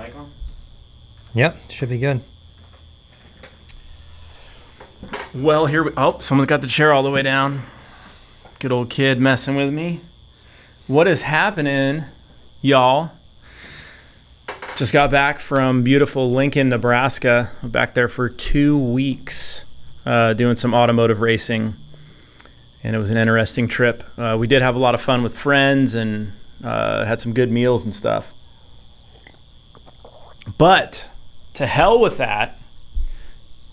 Mic on? Yep, should be good. Well, someone's got the chair all the way down. Good old kid messing with me. What is happening, y'all? Just got back from beautiful Lincoln, Nebraska. I'm back there for 2 weeks doing some automotive racing. And it was an interesting trip. We did have a lot of fun with friends and had some good meals and stuff. But to hell with that,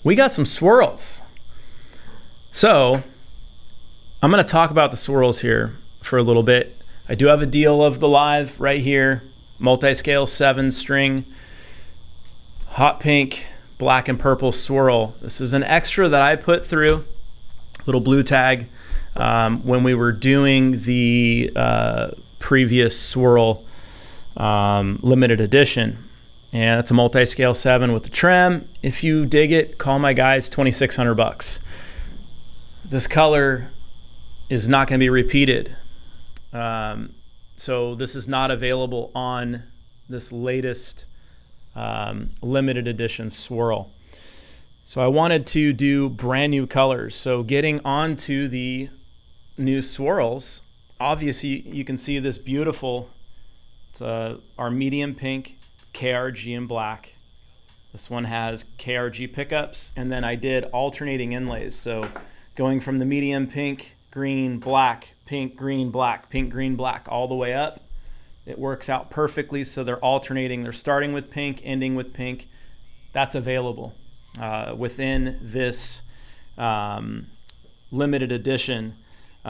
we got some swirls. So I'm going to talk about the swirls here for a little bit. I do have a deal of the live right here. Multi-scale 7-string, hot pink, black and purple swirl. This is an extra that I put through, little blue tag, when we were doing the previous swirl limited edition. And it's a multi-scale 7 with the trim. If you dig it, call my guys, $2,600. This color is not going to be repeated. So this is not available on this latest limited edition swirl. So I wanted to do brand new colors. So getting onto the new swirls, obviously you can see this beautiful, it's our medium pink KRG in black. This one has KRG pickups, and then I did alternating inlays. So going from the medium pink, green, black, pink, green, black, pink, green, black, all the way up. It works out perfectly. So they're alternating. They're starting with pink, ending with pink. That's available within this limited edition.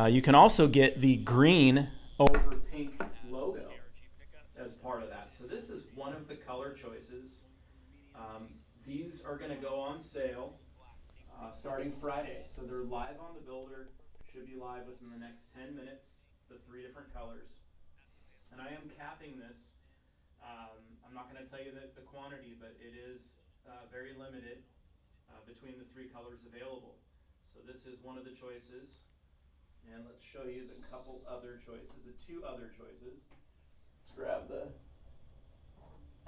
You can also get the green over pink logo as part of that. So this is one of the color choices. These are going to go on sale starting Friday. So they're live on the builder. Should be live within the next 10 minutes, the 3 different colors. And I am capping this. I'm not going to tell you the quantity, but it is very limited between the 3 colors available. So this is one of the choices. And let's show you the couple other choices, the 2 other choices. Let's grab the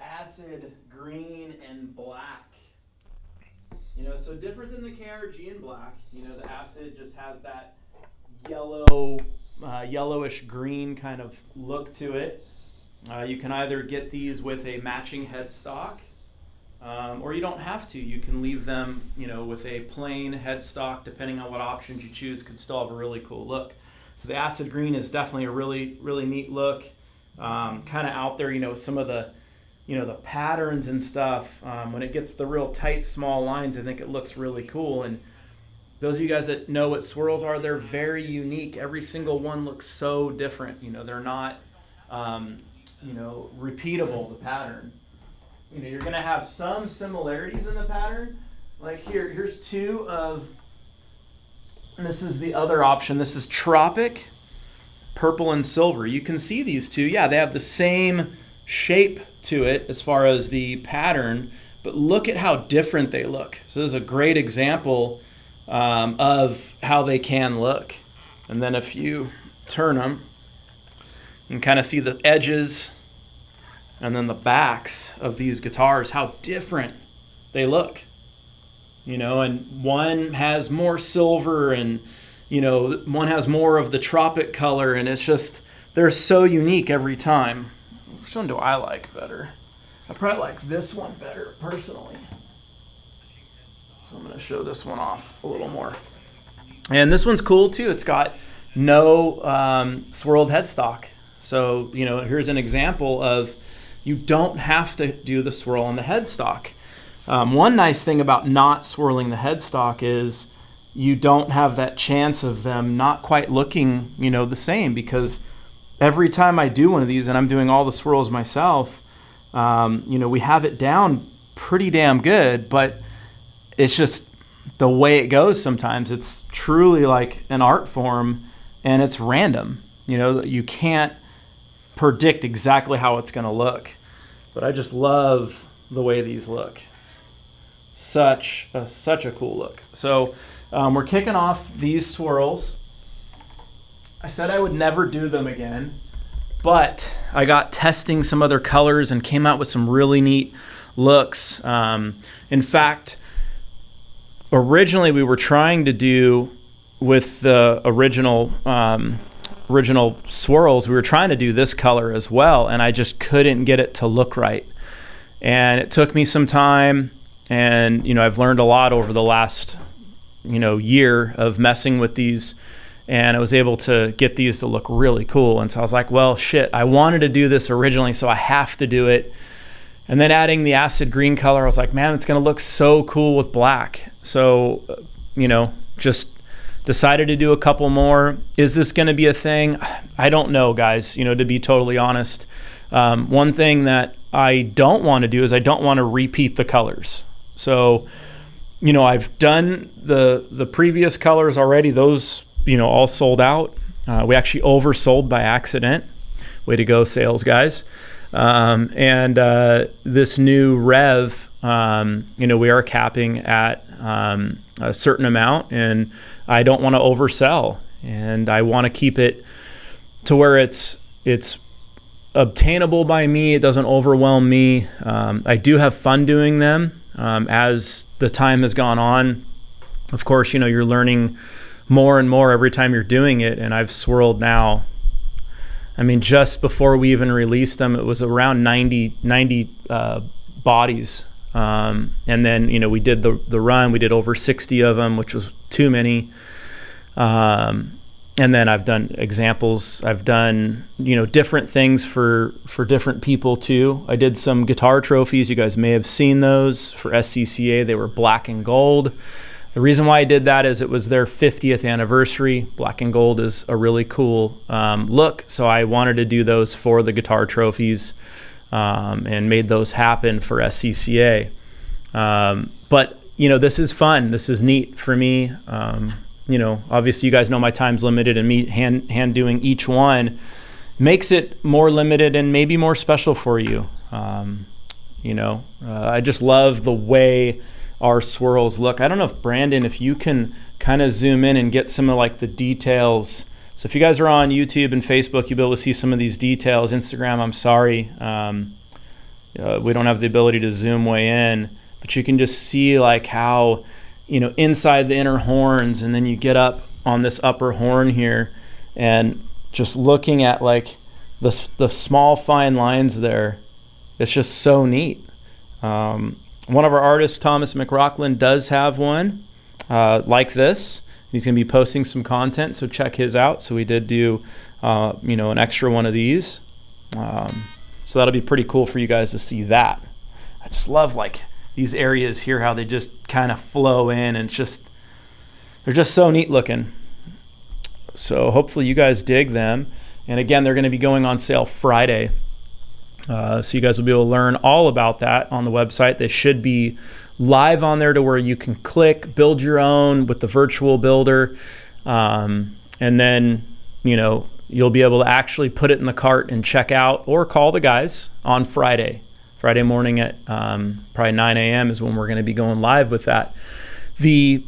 acid green and black. You know, so different than the KRG in black. You know, the acid just has that yellowish green kind of look to it. You can either get these with a matching headstock, or you don't have to. You can leave them, you know, with a plain headstock, depending on what options you choose, could still have a really cool look. So the acid green is definitely a really, really neat look. Kind of out there, you know, some of the, you know, the patterns and stuff. When it gets the real tight, small lines, I think it looks really cool. And those of you guys that know what swirls are, they're very unique. Every single one looks so different. You know, they're not, you know, repeatable, the pattern. You know, you're going to have some similarities in the pattern. Like here's 2 of, and this is the other option. This is Tropic, purple and silver. You can see these 2. Yeah, they have the same shape to it as far as the pattern, but look at how different they look. So this is a great example of how they can look. And then if you turn them, you can kind of see the edges and then the backs of these guitars, how different they look. You know, and one has more silver and, you know, one has more of the tropic color, and it's just, they're so unique every time. Which one do I like better? I probably like this one better, personally. So I'm going to show this one off a little more. And this one's cool, too. It's got no swirled headstock. So, you know, here's an example of you don't have to do the swirl on the headstock. One nice thing about not swirling the headstock is you don't have that chance of them not quite looking, you know, the same, because every time I do one of these, and I'm doing all the swirls myself, you know, we have it down pretty damn good, but it's just the way it goes sometimes. It's truly like an art form, and it's random. You know, you can't predict exactly how it's going to look. But I just love the way these look. Such a cool look. So we're kicking off these swirls. I said I would never do them again. but I got testing some other colors and came out with some really neat looks. In fact, originally we were trying to do with the original swirls, we were trying to do this color as well, and I just couldn't get it to look right. And it took me some time, and I've learned a lot over the last year of messing with these, and I was able to get these to look really cool. And so I was like, well, shit, I wanted to do this originally, so I have to do it. And then adding the acid green color, I was like, man, it's going to look so cool with black. So, just decided to do a couple more. Is this going to be a thing? I don't know, guys, to be totally honest. One thing that I don't want to do is I don't want to repeat the colors. So, I've done the previous colors already. Those, all sold out. We actually oversold by accident. Way to go, sales guys. And this new Rev, we are capping at a certain amount, and I don't want to oversell, and I want to keep it to where it's obtainable by me. It doesn't overwhelm me. I do have fun doing them. As the time has gone on, of course, you're learning more and more every time you're doing it. And I've swirled now, just before we even released them, it was around 90 bodies. And then, we did the run, we did over 60 of them, which was too many. And then I've done examples. I've done, different things for different people too. I did some guitar trophies. You guys may have seen those for SCCA. They were black and gold. The reason why I did that is it was their 50th anniversary. Black and gold is a really cool look. So I wanted to do those for the guitar trophies, and made those happen for SCCA. But, this is fun. This is neat for me. Obviously you guys know my time's limited, and me hand doing each one makes it more limited and maybe more special for you. I just love the way our swirls look. I don't know if Brandon, if you can kind of zoom in and get some of like the details. So if you guys are on YouTube and Facebook, you'll be able to see some of these details. Instagram, I'm sorry. We don't have the ability to zoom way in, but you can just see like how, inside the inner horns, and then you get up on this upper horn here, and just looking at like the small fine lines there, it's just so neat. One of our artists, Thomas McRockland, does have one like this. He's going to be posting some content, so check his out. So we did do, an extra one of these. So that'll be pretty cool for you guys to see that. I just love like these areas here, how they just kind of flow in, and they're just so neat looking. So hopefully you guys dig them. And again, they're going to be going on sale Friday. So you guys will be able to learn all about that on the website. They should be live on there to where you can click, build your own with the virtual builder. And then, you'll be able to actually put it in the cart and check out, or call the guys on Friday morning at probably 9 a.m. is when we're going to be going live with that. The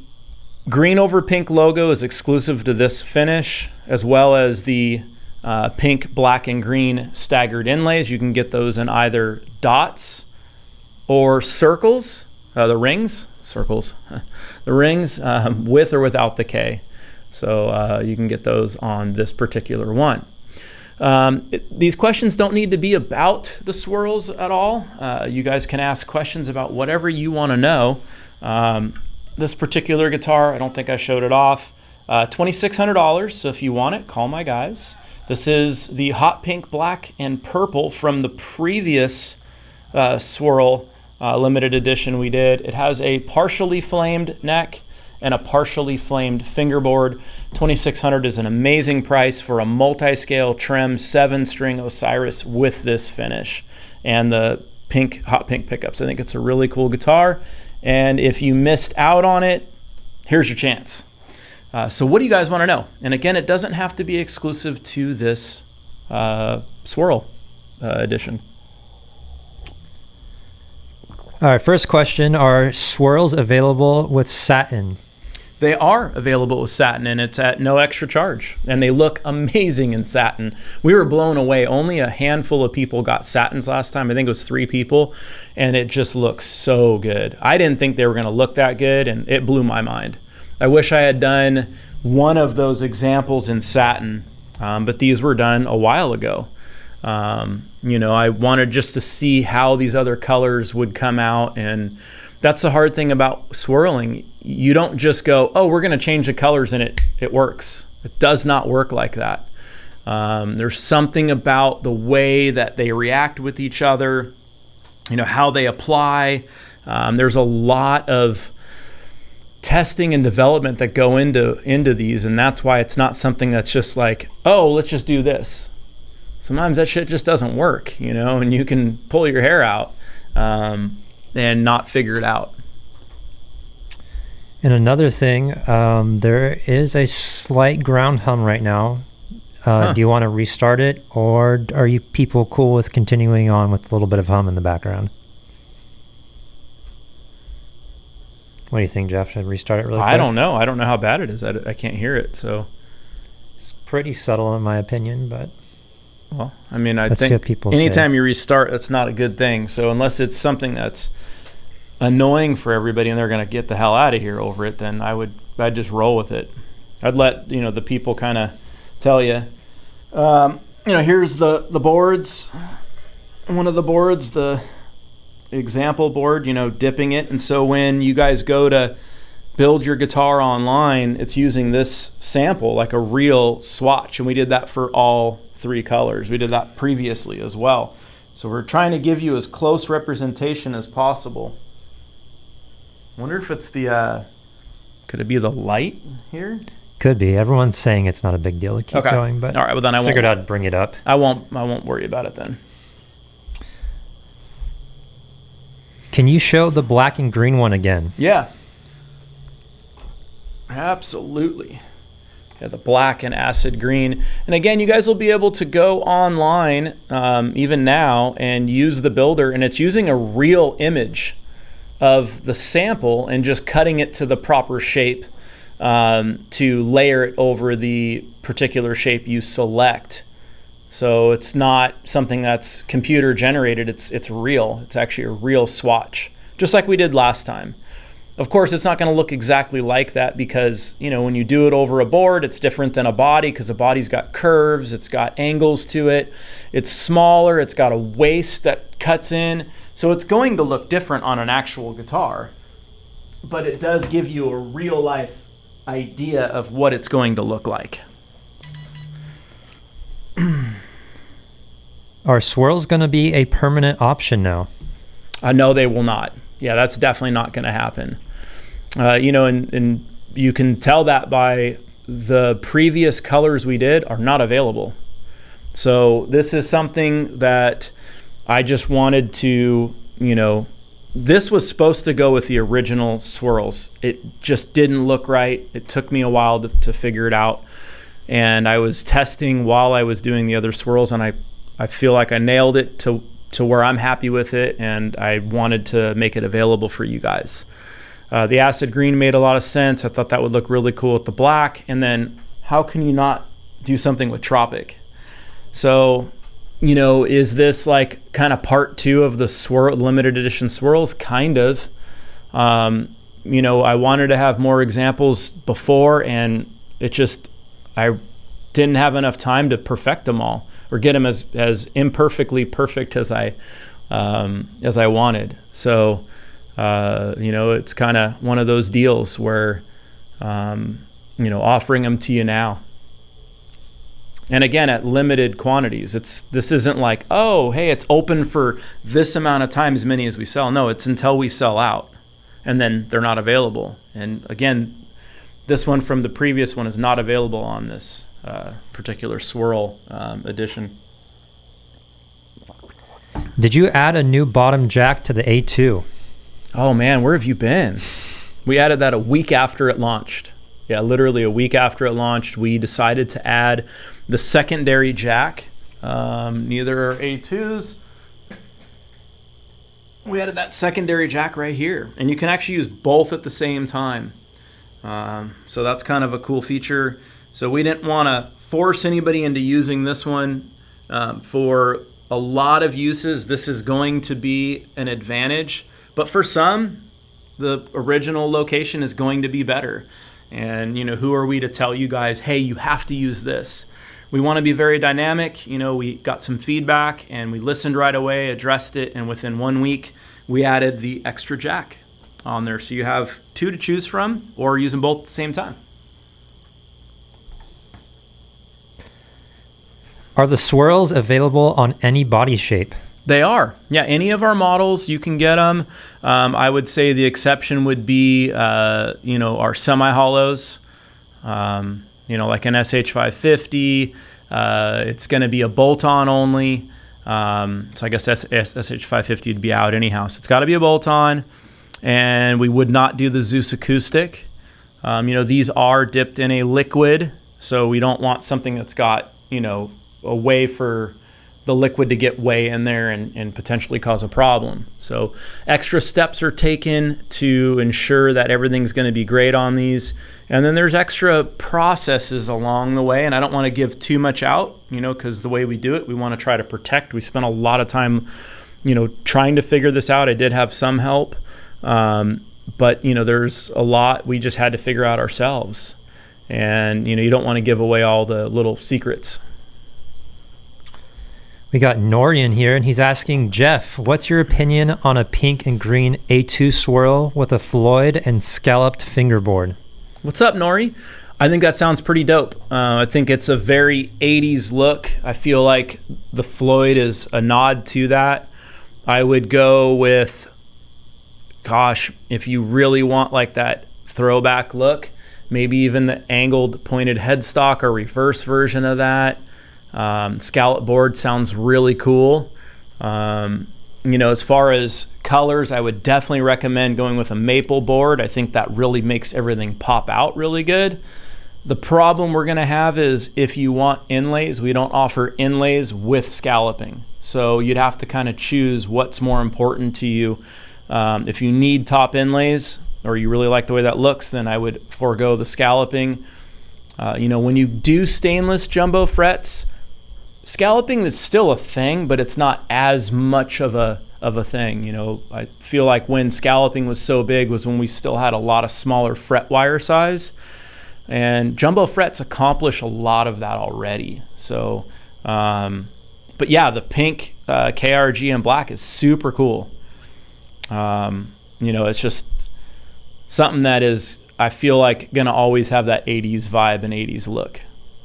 green over pink logo is exclusive to this finish, as well as the pink, black, and green staggered inlays. You can get those in either dots or circles, the rings, with or without the K. So you can get those on this particular one. These questions don't need to be about the swirls at all. You guys can ask questions about whatever you want to know. This particular guitar, I don't think I showed it off. $2,600. So if you want it, call my guys. This is the hot pink, black, and purple from the previous swirl limited edition we did. It has a partially flamed neck and a partially flamed fingerboard. $2,600 is an amazing price for a multi-scale trim 7-string Osiris with this finish and the hot pink pickups. I think it's a really cool guitar, and if you missed out on it, here's your chance. So what do you guys want to know? And again, it doesn't have to be exclusive to this swirl edition. All right, first question, are swirls available with satin? They are available with satin, and it's at no extra charge. And they look amazing in satin. We were blown away. Only a handful of people got satins last time. I think it was 3 people, and it just looks so good. I didn't think they were going to look that good, and it blew my mind. I wish I had done one of those examples in satin, but these were done a while ago. I wanted just to see how these other colors would come out, and that's the hard thing about swirling. You don't just go, oh, we're going to change the colors and it works. It does not work like that. There's something about the way that they react with each other, how they apply. There's a lot of testing and development that go into these, and that's why it's not something that's just like, oh, let's just do this. Sometimes that shit just doesn't work, and you can pull your hair out and not figure it out. And another thing, there is a slight ground hum right now. Do you want to restart it, or are you people cool with continuing on with a little bit of hum in the background? What do you think, Jeff? Should I restart it really quick? I don't know. I don't know how bad it is. I can't hear it, so. It's pretty subtle in my opinion, but. Well, I mean, I think anytime you restart, that's not a good thing. So unless it's something that's annoying for everybody and they're going to get the hell out of here over it, then I'd just roll with it. I'd let the people kind of tell you. Here's the boards. One of the boards, the example board. Dipping it, and so when you guys go to build your guitar online, it's using this sample like a real swatch, and we did that for all 3 colors. We did that previously as well. So we're trying to give you as close representation as possible. Wonder if it's could it be the light here? Could be. Everyone's saying it's not a big deal to keep going, but all right, well then I figured I'd bring it up. I won't worry about it then. Can you show the black and green one again? Yeah. Absolutely. Yeah, the black and acid green. And again, you guys will be able to go online even now and use the builder, and it's using a real image of the sample and just cutting it to the proper shape to layer it over the particular shape you select. So it's not something that's computer generated, it's real. It's actually a real swatch, just like we did last time. Of course, it's not going to look exactly like that because, when you do it over a board, it's different than a body because a body's got curves, it's got angles to it, it's smaller, it's got a waist that cuts in. So it's going to look different on an actual guitar, but it does give you a real life idea of what it's going to look like. Are swirls going to be a permanent option now? No, they will not. Yeah, that's definitely not going to happen. And you can tell that by the previous colors we did are not available. So this is something that I just wanted to, this was supposed to go with the original swirls. It just didn't look right. It took me a while to figure it out. And I was testing while I was doing the other swirls, and I feel like I nailed it to where I'm happy with it, and I wanted to make it available for you guys. The acid green made a lot of sense. I thought that would look really cool with the black. And then how can you not do something with Tropic? So, is this like kind of part 2 of the swirl limited edition swirls? Kind of. I wanted to have more examples before, and I didn't have enough time to perfect them all or get them as imperfectly perfect as I wanted. So, it's kind of one of those deals where, offering them to you now. And again, at limited quantities. This isn't like, oh, hey, it's open for this amount of time, as many as we sell. No, it's until we sell out, and then they're not available. And again, this one from the previous one is not available on this particular swirl edition. Did you add a new bottom jack to the A2? Oh man, where have you been? We added that a week after it launched. Yeah, literally a week after it launched, we decided to add the secondary jack. Neither are A2s. We added that secondary jack right here, and you can actually use both at the same time. So that's kind of a cool feature. So we didn't want to force anybody into using this one. For a lot of uses, this is going to be an advantage. But for some, the original location is going to be better. And, who are we to tell you guys, hey, you have to use this? We want to be very dynamic. We got some feedback and we listened right away, addressed it, and within 1 week, we added the extra jack on there. So you have 2 to choose from, or use them both at the same time. Are the swirls available on any body shape? They are. Yeah, any of our models, you can get them. I would say the exception would be, our semi-hollows. Like an SH550. It's going to be a bolt-on only. So I guess SH550 would be out anyhow. So it's got to be a bolt-on. And we would not do the Zeus acoustic. These are dipped in a liquid, so we don't want something that's got, a way for the liquid to get way in there and potentially cause a problem. So extra steps are taken to ensure that everything's going to be great on these. And then there's extra processes along the way, and I don't want to give too much out, because the way we do it, we want to try to protect. We spent a lot of time, trying to figure this out. I did have some help. But there's a lot we just had to figure out ourselves, and you don't want to give away all the little secrets. We got Norian here, and he's asking, Jeff, what's your opinion on a pink and green A2 swirl with a Floyd and scalloped fingerboard? What's up, Nori? I think that sounds pretty dope. I think it's a very 80s look. I feel like the Floyd is a nod to that. I would go with, if you really want like that throwback look, maybe even the angled pointed headstock or reverse version of that. Scallop board sounds really cool. As far as colors, I would definitely recommend going with a maple board. I think that really makes everything pop out really good. The problem we're going to have is if you want inlays, we don't offer inlays with scalloping. So you'd have to kind of choose what's more important to you. If you need top inlays or you really like the way that looks, then I would forego the scalloping. When you do stainless jumbo frets, scalloping is still a thing, but it's not as much of a thing. I feel like when scalloping was so big was when we still had a lot of smaller fret wire size, and jumbo frets accomplish a lot of that already. So, but yeah, the pink KRG and black is super cool. It's just something that is, I feel like, gonna always have that 80s vibe and 80s look.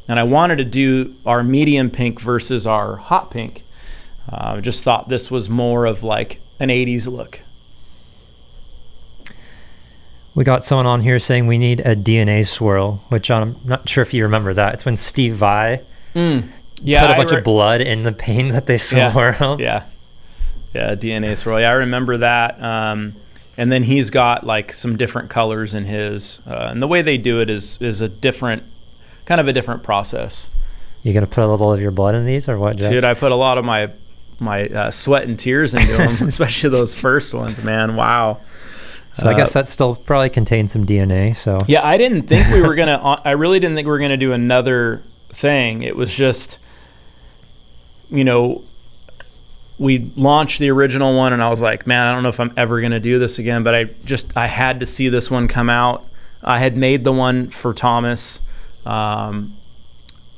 And I wanted to do our medium pink versus our hot pink. I just thought this was more of like an 80s look. We got someone on here saying we need a DNA swirl, which I'm not sure if you remember that. It's when Steve Vai put a bunch of blood in the paint that they swirled. Yeah, DNA swirl. Yeah, I remember that. And then he's got like some different colors in his. And the way they do it is a different process. You gonna put a little of your blood in these, or what, Jeff? Dude, I put a lot of my sweat and tears into them, especially those first ones, man. Wow. So I guess that still probably contains some DNA. So yeah, I really didn't think we were gonna do another thing. It was just, we launched the original one, and I was like, man, I don't know if I'm ever gonna do this again. But I had to see this one come out. I had made the one for Thomas.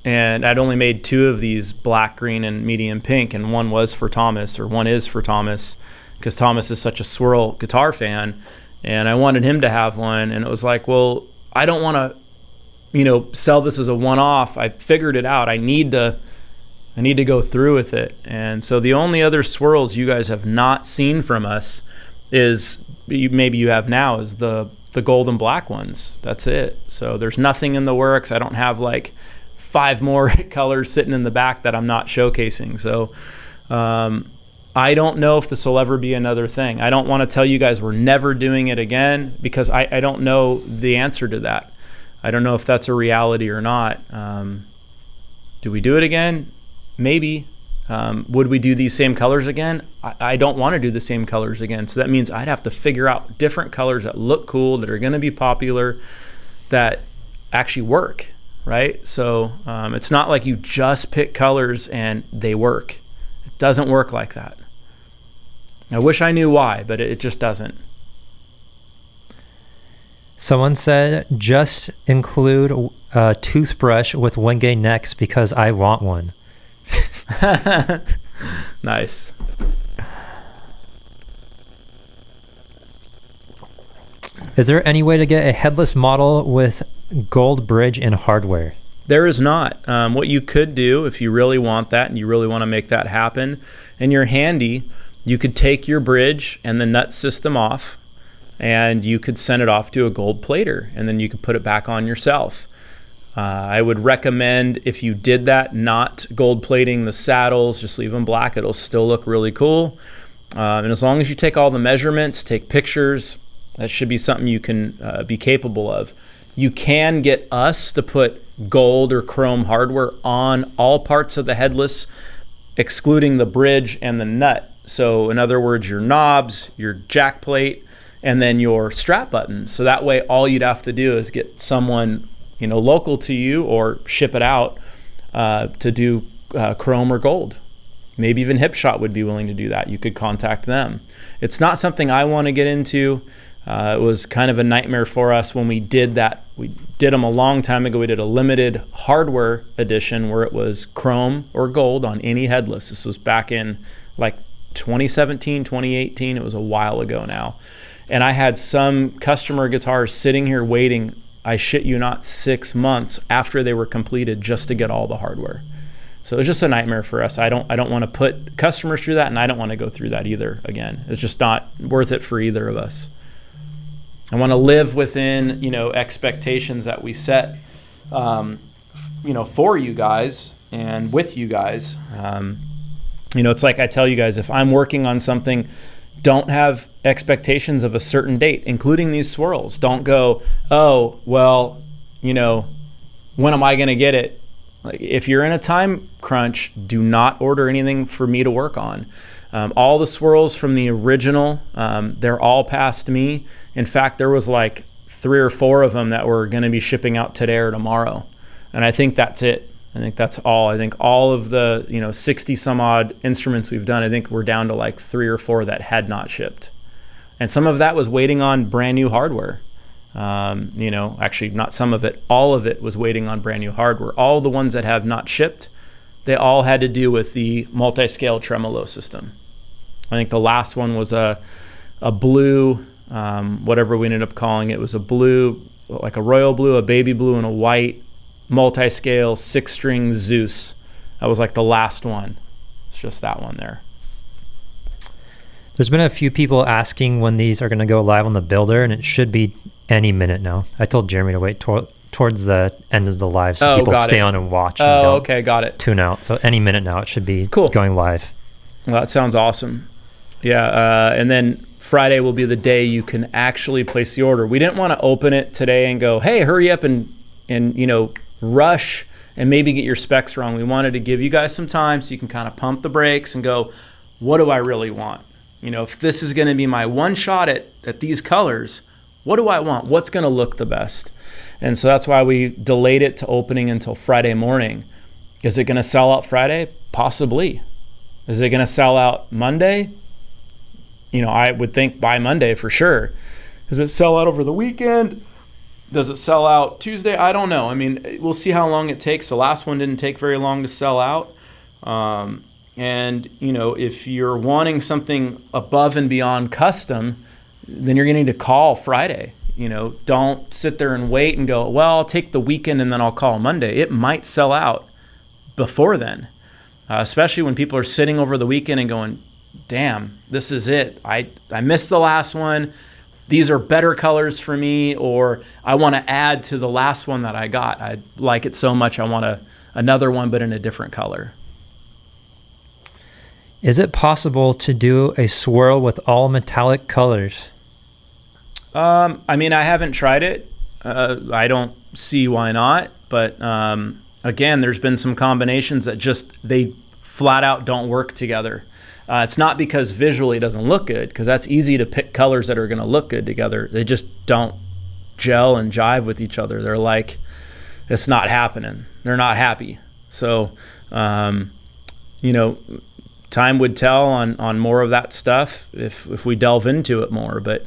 And I'd only made 2 of these, black, green, and medium pink, and one is for Thomas, because Thomas is such a swirl guitar fan, and I wanted him to have one. And it was like, well, I don't want to, sell this as a one-off. I figured it out. I need to go through with it. And so the only other swirls you guys have not seen from us is, maybe you have now, is the gold and black ones. That's it. So there's nothing in the works. I don't have like 5 more colors sitting in the back that I'm not showcasing. So I don't know if this will ever be another thing. I don't want to tell you guys we're never doing it again, because I don't know the answer to that. I don't know if that's a reality or not. Do we do it again? Maybe. Would we do these same colors again? I don't want to do the same colors again. So that means I'd have to figure out different colors that look cool, that are going to be popular. that actually work, right? So it's not like you just pick colors and they work. It doesn't work like that. I wish I knew why, but it just doesn't. Someone said, just include a toothbrush with Wenge next because I want one. Nice. Is there any way to get a headless model with gold bridge and hardware? There is not. What you could do if you really want that and you really want to make that happen, and you're handy, you could take your bridge and the nut system off, and you could send it off to a gold plater, and then you could put it back on yourself. I would recommend, if you did that, not gold plating the saddles, just leave them black. It'll still look really cool. And as long as you take all the measurements, take pictures, that should be something you can be capable of. You can get us to put gold or chrome hardware on all parts of the headless, excluding the bridge and the nut. So in other words, your knobs, your jack plate, and then your strap buttons. So that way all you'd have to do is get someone local to you or ship it out to do chrome or gold. Maybe even Hipshot would be willing to do that. You could contact them. It's not something I want to get into. It was kind of a nightmare for us when we did that. We did them a long time ago. We did a limited hardware edition where it was chrome or gold on any headless. This was back in like 2017, 2018. It was a while ago now. And I had some customer guitars sitting here waiting, I shit you not, 6 months after they were completed just to get all the hardware. So it was just a nightmare for us. I don't want to put customers through that, and I don't want to go through that either again. It's just not worth it for either of us. I want to live within, expectations that we set, for you guys and with you guys. It's like I tell you guys, if I'm working on something, don't have expectations of a certain date, including these swirls. Don't go, oh, well, when am I going to get it? Like, if you're in a time crunch, do not order anything for me to work on. All the swirls from the original, they're all past me. In fact, there was like 3 or 4 of them that were going to be shipping out today or tomorrow. And I think that's it. I think that's all. I think all of the 60 some odd instruments we've done, I think we're down to like 3 or 4 that had not shipped. And some of that was waiting on brand new hardware. Actually not some of it, all of it was waiting on brand new hardware. All the ones that have not shipped, they all had to do with the multi-scale tremolo system. I think the last one was a blue, whatever we ended up calling it. It was a blue, like a royal blue, a baby blue, and a white multi-scale 6-string Zeus. That was like the last one. It's just that one there. There's been a few people asking when these are going to go live on the Builder, and it should be any minute now. I told Jeremy to wait towards the end of the live so people stay on and watch and don't got it. Tune out. So any minute now it should be going live. Well, that sounds awesome. Yeah, and then Friday will be the day you can actually place the order. We didn't want to open it today and go, hey, hurry up and rush and maybe get your specs wrong. We wanted to give you guys some time so you can kind of pump the brakes and go, what do I really want? If this is going to be my one shot at these colors, what do I want? What's going to look the best? And so that's why we delayed it to opening until Friday morning. Is it going to sell out Friday? Possibly. Is it going to sell out Monday? I would think by Monday for sure. Does it sell out over the weekend? Does it sell out Tuesday? I don't know. I mean, we'll see how long it takes. The last one didn't take very long to sell out. And, if you're wanting something above and beyond custom, then you're going to need to call Friday. Don't sit there and wait and go, well, I'll take the weekend and then I'll call Monday. It might sell out before then, especially when people are sitting over the weekend and going, damn, this is it. I missed the last one. These are better colors for me, or I want to add to the last one that I got. I like it so much I want another one but in a different color. Is it possible to do a swirl with all metallic colors? I haven't tried it. I don't see why not. But again, there's been some combinations that they flat out don't work together. It's not because visually it doesn't look good, because that's easy to pick colors that are going to look good together. They just don't gel and jive with each other. They're like, it's not happening. They're not happy. So, you know, time would tell on more of that stuff if we delve into it more. But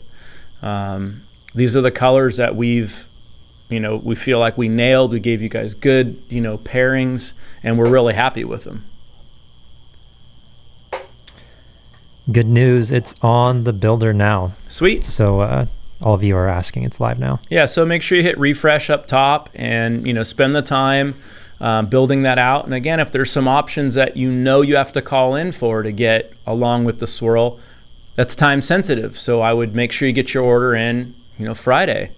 these are the colors that we feel like we nailed. We gave you guys good, pairings, and we're really happy with them. Good news, it's on the builder now. Sweet. So all of you are asking, it's live now. Yeah, so make sure you hit refresh up top and, spend the time building that out. And again, if there's some options that you have to call in for to get along with the swirl, that's time sensitive. So I would make sure you get your order in, Friday,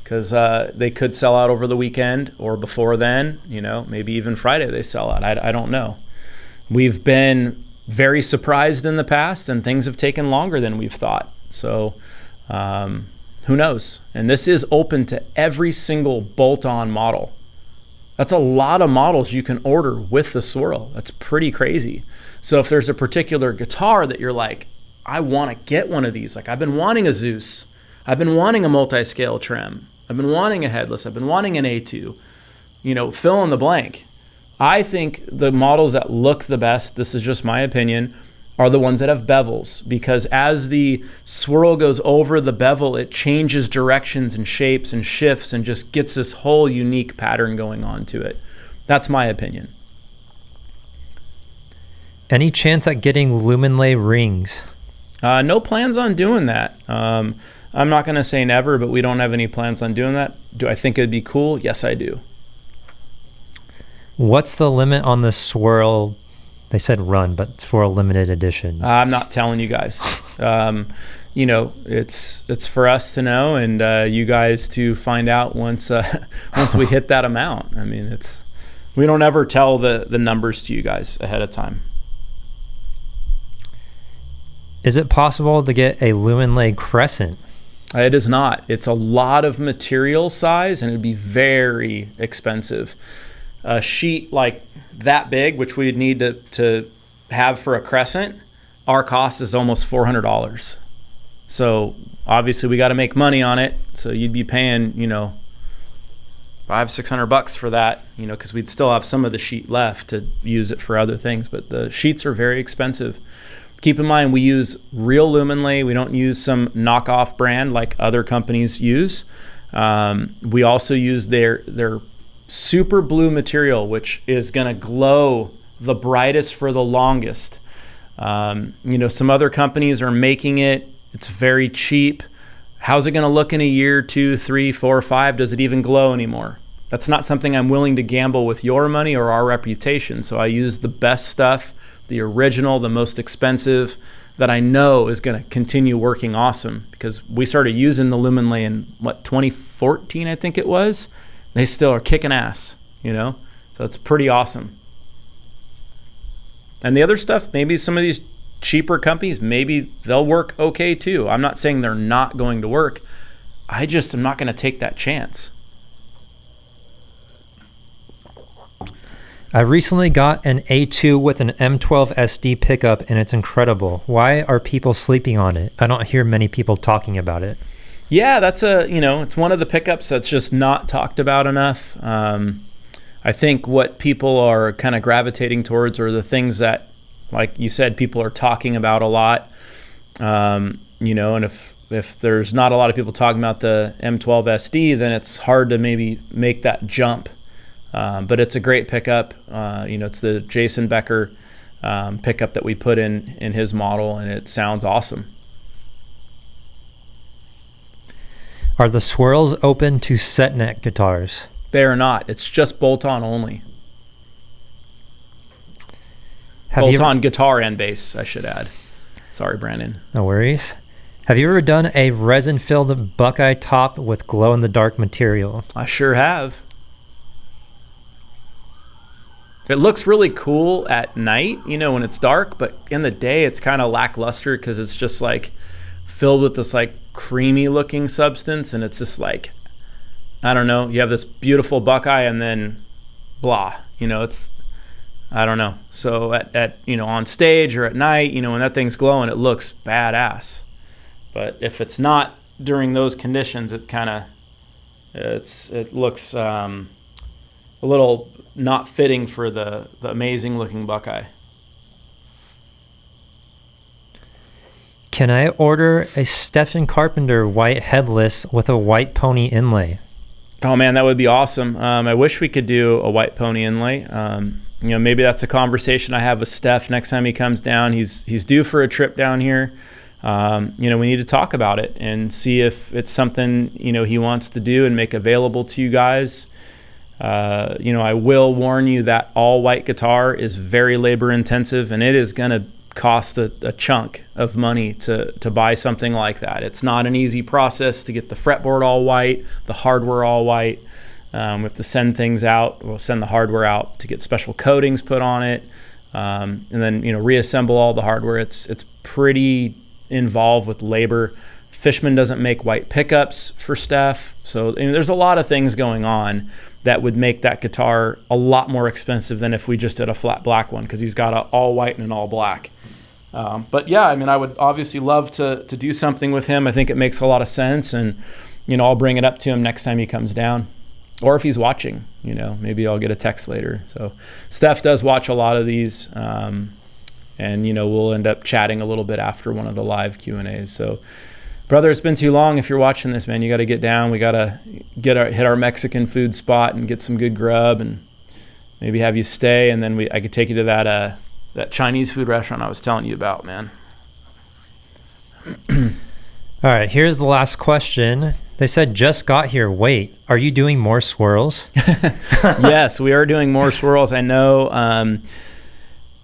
because they could sell out over the weekend or before then, maybe even Friday they sell out. I don't know. We've been very surprised in the past, and things have taken longer than we've thought. So who knows? And this is open to every single bolt-on model. That's a lot of models you can order with the swirl. That's pretty crazy. So if there's a particular guitar that you're like, I want to get one of these. Like, I've been wanting a Zeus. I've been wanting a multi-scale trim. I've been wanting a headless. I've been wanting an A2. Fill in the blank. I think the models that look the best, this is just my opinion, are the ones that have bevels, because as the swirl goes over the bevel, it changes directions and shapes and shifts and just gets this whole unique pattern going on to it. That's my opinion. Any chance at getting Luminlay rings? No plans on doing that. I'm not going to say never, but we don't have any plans on doing that. Do I think it'd be cool? Yes, I do. What's the limit on the swirl? They said run, but for a limited edition. I'm not telling you guys. It's for us to know, and you guys to find out once we hit that amount. I mean, we don't ever tell the numbers to you guys ahead of time. Is it possible to get a Luminlay Crescent? It is not. It's a lot of material size, and it'd be very expensive. A sheet like that big, which we'd need to have for a Crescent, our cost is almost $400. So obviously we got to make money on it. So you'd be paying, $500-600 for that, because we'd still have some of the sheet left to use it for other things. But the sheets are very expensive. Keep in mind, we use real Luminlay. We don't use some knockoff brand like other companies use. We also use their super blue material, which is going to glow the brightest for the longest. Some other companies are making it. It's very cheap. How's it going to look in a year, 2, 3, 4, 5? Does it even glow anymore? That's not something I'm willing to gamble with your money or our reputation. So I use the best stuff, the original, the most expensive, that I know is going to continue working awesome, because we started using the Luminlay in 2014, I think it was. They still are kicking ass, so it's pretty awesome. And the other stuff, maybe some of these cheaper companies, maybe they'll work okay too. I'm not saying they're not going to work. I just am not going to take that chance. I recently got an A2 with an M12 SD pickup, and it's incredible. Why are people sleeping on it? I don't hear many people talking about it. Yeah, that's it's one of the pickups that's just not talked about enough. I think what people are kind of gravitating towards are the things that, like you said, people are talking about a lot. And if there's not a lot of people talking about the M12 SD, then it's hard to maybe make that jump. But it's a great pickup. It's the Jason Becker pickup that we put in his model, and it sounds awesome. Are the swirls open to set neck guitars? They are not. It's just bolt-on only. Bolt-on guitar and bass, I should add. Sorry, Brandon. No worries. Have you ever done a resin-filled Buckeye top with glow-in-the-dark material? I sure have. It looks really cool at night, when it's dark, but in the day it's kind of lackluster because it's just like filled with this like creamy looking substance, and it's just like, I don't know, you have this beautiful Buckeye and then blah, it's, I don't know. So at on stage or at night, when that thing's glowing, it looks badass. But if it's not during those conditions, it kind of It looks a little not fitting for the amazing looking Buckeye. Can I order a Stephen Carpenter white headless with a white pony inlay? Oh man, that would be awesome. I wish we could do a white pony inlay. Maybe that's a conversation I have with Steph next time he comes down. He's due for a trip down here. We need to talk about it and see if it's something, he wants to do and make available to you guys. I will warn you that all white guitar is very labor intensive, and it is going to cost a chunk of money to buy something like that. It's not an easy process to get the fretboard all white, the hardware all white. We have to send things out. We'll send the hardware out to get special coatings put on it, and then reassemble all the hardware. It's pretty involved with labor. Fishman doesn't make white pickups for Steph, so there's a lot of things going on that would make that guitar a lot more expensive than if we just did a flat black one, because he's got an all white and an all black. But yeah, I would obviously love to do something with him. I think it makes a lot of sense, and I'll bring it up to him next time he comes down, or if he's watching. Maybe I'll get a text later. So Steph does watch a lot of these, and we'll end up chatting a little bit after one of the live Q&As. So brother, it's been too long. If you're watching this, man, you got to get down. We got to hit our Mexican food spot and get some good grub, and maybe have you stay, and then I could take you to that Chinese food restaurant I was telling you about, man. All right, here's the last question. They said, just got here. Wait, are you doing more swirls? Yes, we are doing more swirls. I know.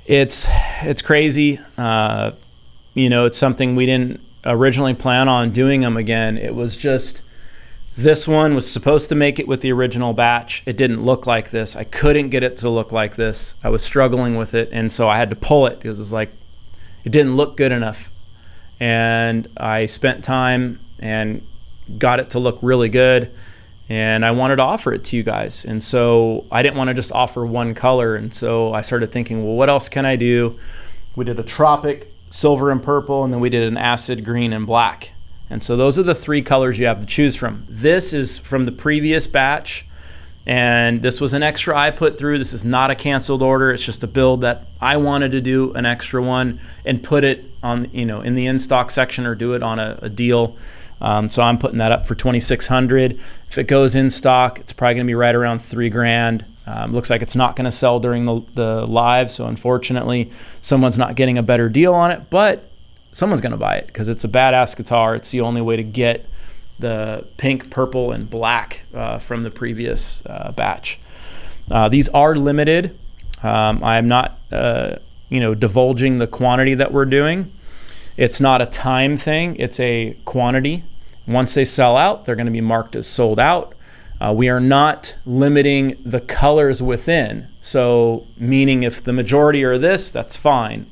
It's crazy. It's something we didn't originally plan on doing them again. It was just, this one was supposed to make it with the original batch. It didn't look like this. I couldn't get it to look like this. I was struggling with it, and so I had to pull it because it was like, it didn't look good enough. And I spent time and got it to look really good, and I wanted to offer it to you guys. And so I didn't want to just offer one color, and so I started thinking, well, what else can I do? We did a tropic silver and purple, and then we did an acid green and black. And so those are the three colors you have to choose from. This is from the previous batch, and this was an extra I put through. This is not a canceled order. It's just a build that I wanted to do an extra one and put it on, in the in-stock section, or do it on a deal. So I'm putting that up for $2,600. If it goes in stock, it's probably going to be right around $3,000. Looks like it's not going to sell during the live, so unfortunately someone's not getting a better deal on it, but someone's going to buy it because it's a badass guitar. It's the only way to get the pink, purple, and black from the previous batch. These are limited. I'm not divulging the quantity that we're doing. It's not a time thing, it's a quantity. Once they sell out, they're going to be marked as sold out. We are not limiting the colors within. So meaning if the majority are this, that's fine.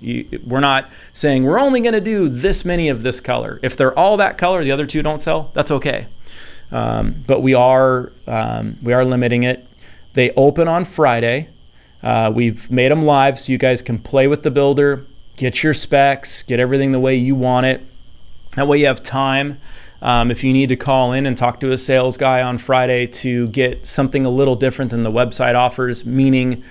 We're not saying we're only going to do this many of this color. If they're all that color, the other two don't sell, that's okay. But we are limiting it. They open on Friday. We've made them live so you guys can play with the builder, get your specs, get everything the way you want it. That way you have time. If you need to call in and talk to a sales guy on Friday to get something a little different than the website offers, meaning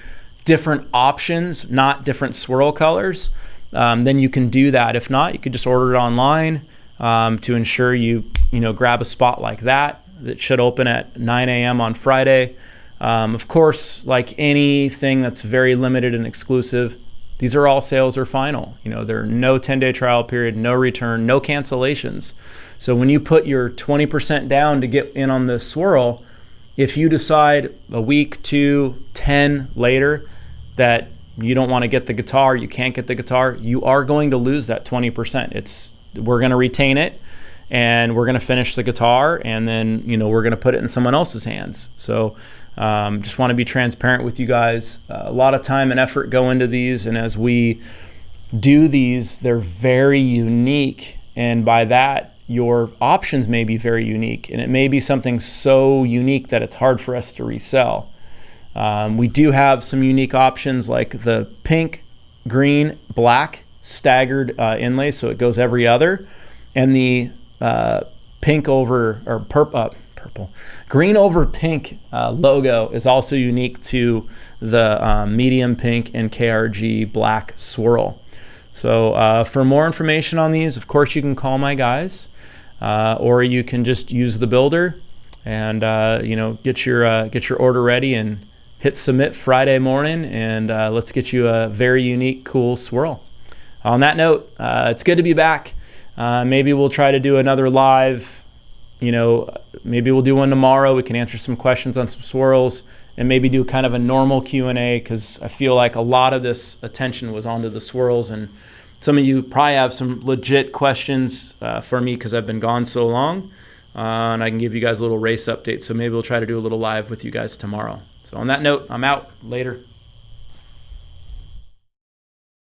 different options, not different swirl colors, then you can do that. If not, you could just order it online to ensure you grab a spot like that. That should open at 9 a.m. on Friday. Of course, like anything that's very limited and exclusive, these are all sales or final. There are no 10-day trial period, no return, no cancellations. So when you put your 20% down to get in on the swirl, if you decide a week, 2, 10 later that you don't want to get the guitar, you can't get the guitar, you are going to lose that 20%. We're going to retain it, and we're going to finish the guitar, and then we're going to put it in someone else's hands. So just want to be transparent with you guys. A lot of time and effort go into these, and as we do these, they're very unique, and by that, your options may be very unique, and it may be something so unique that it's hard for us to resell. We do have some unique options like the pink, green, black staggered inlay, so it goes every other, and the pink over or purple. Green over pink logo is also unique to the medium pink and KRG black swirl. So for more information on these, of course, you can call my guys, or you can just use the builder and get your order ready and hit submit Friday morning, and let's get you a very unique, cool swirl. On that note, it's good to be back. Maybe we'll try to do another live. Maybe we'll do one tomorrow. We can answer some questions on some swirls and maybe do kind of a normal Q&A, because I feel like a lot of this attention was onto the swirls, and some of you probably have some legit questions for me because I've been gone so long, and I can give you guys a little race update. So maybe we'll try to do a little live with you guys tomorrow. So on that note, I'm out. Later.